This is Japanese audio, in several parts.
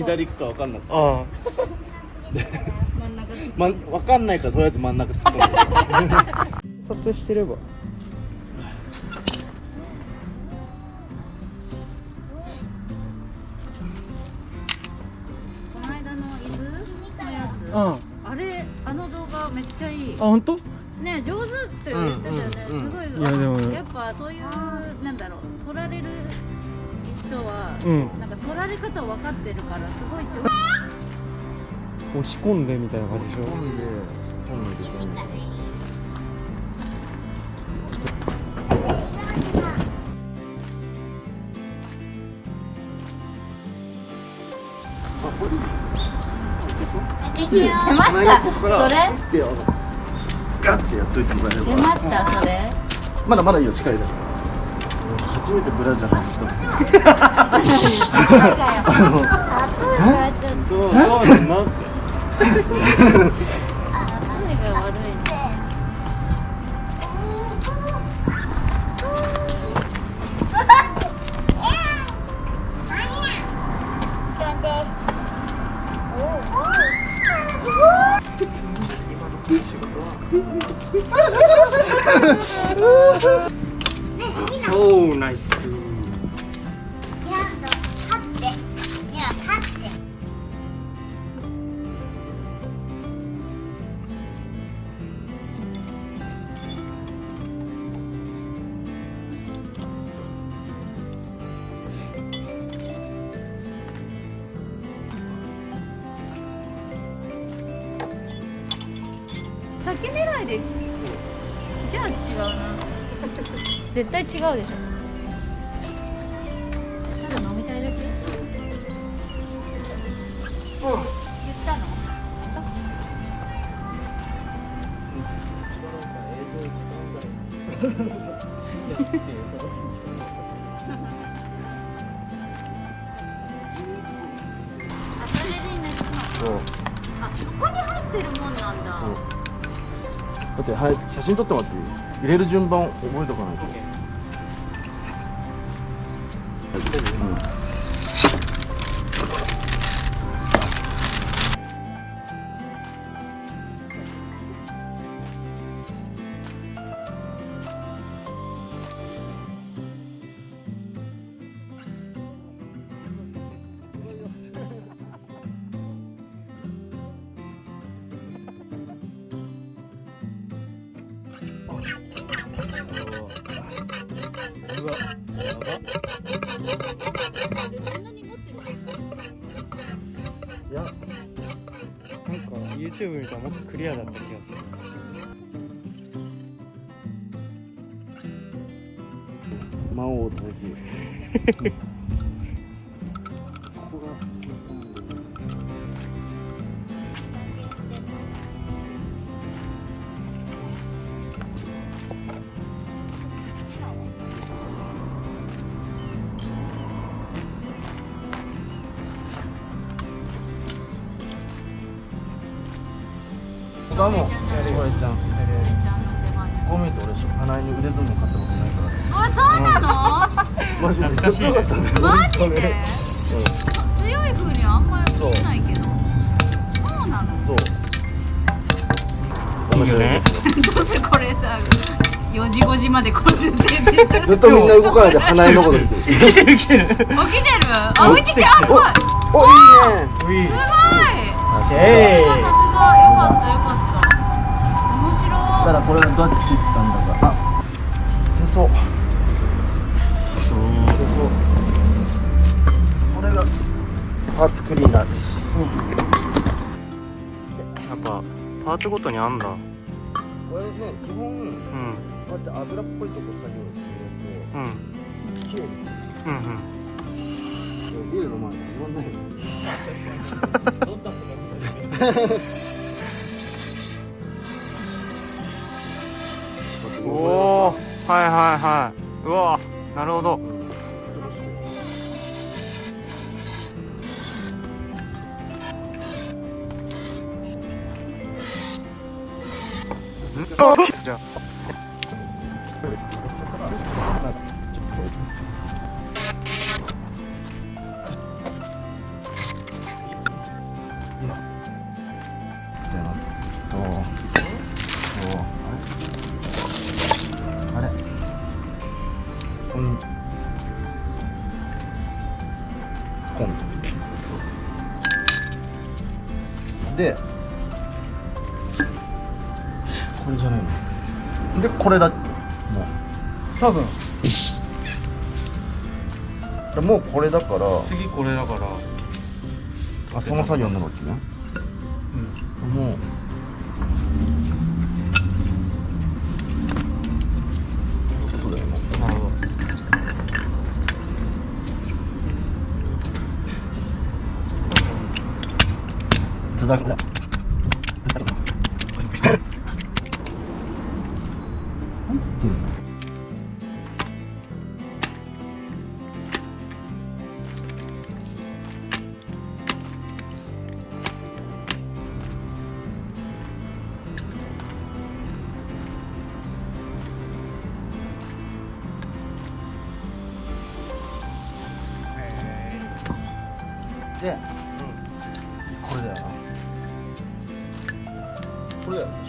か左行くか分かんなくて、あ分かんないからとりあえず真ん中突っ込む。撮影してれば。この間の伊豆のやつ、あれ、あの動画めっちゃいい。あ、本当？ね、上手って言ってたよね。すごい。いやでもやっぱそういうなんだろう、取られる人は、なんか取られ方分かってるからすごい上手。押し込んでみたいな感じでしょ。今度できる。出ました。それ？ガッてやっといてもらえれば。出ました。それ？まだまだいいよ、近いだ。初めてブラジャー外した。どうなんなって。例えが悪いね。超ナイス。先狙いで。じゃあ違うな。絶対違うでしょ。ただ飲みたいだけ。言ったの？あ、それで抜くの。あ、そこに入ってるもんなんだ。だって、はい、写真撮ってもらっていい？入れる順番覚えとかないと。うわ、やば。いや、なんか YouTube 見たらもっとクリアだった気がする。魔王大好き。ここがしかも、これちゃん。こう見ると俺、花江に腕相撲買ったことないからね。あ、そうなの？マジで強かったんだよ。マジで？強い風にはあんまり見えないけど。そうなの？そう。いいよね。どうせこれさ、4時5時までこうやってずっとみんな動かないで花江のことですよ。来てる来てる。起きてる？あ、起きてる。あ、すごい。お、いいね。うい。すごい。さすが。よかったよかった。面白い。だからこれがどうやってついてたんだか。あ、清掃。清掃。これがパーツクリーナーです。やっぱパーツごとにあんだ。これね、基本うん。こうやって油っぽいとこ作業するやうん。つをきれいにする。うんうん。ビール飲まないと言わないよ。おお、はいはいはい。うわ、なるほど。じゃあ。でこれじゃないのでこれだも多分うもうこれだから次これだからあその作業になるわけねもうそうだよねなるほど続くだで、これだよなこれだよ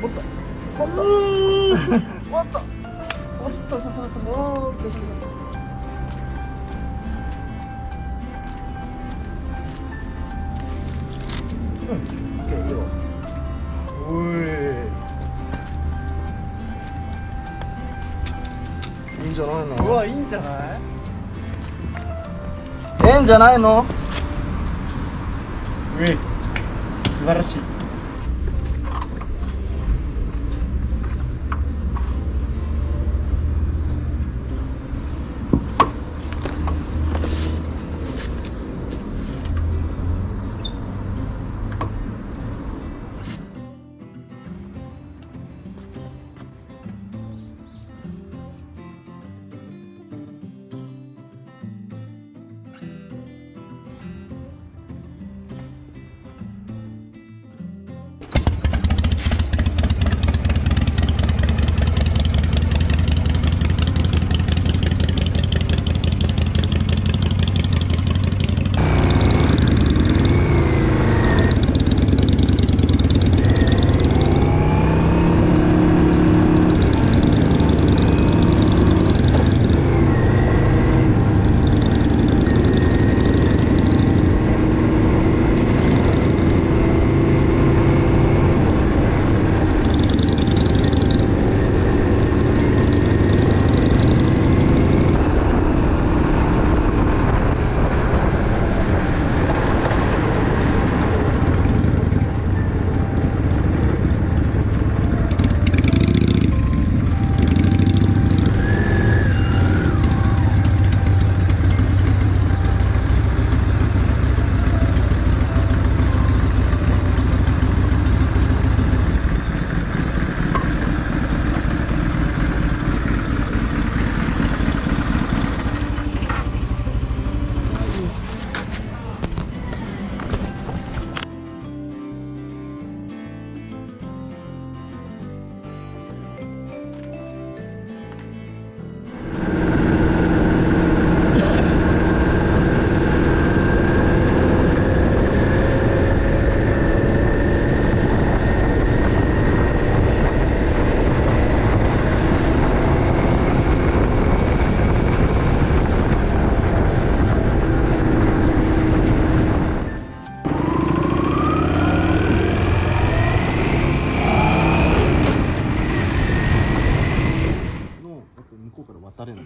もっともっともっとおそうそうそうそうおーそうそうそううん、オッケーいいよおいいいんじゃないのうわいいんじゃないええんじゃないのうえ素晴らしいこうから渡れない。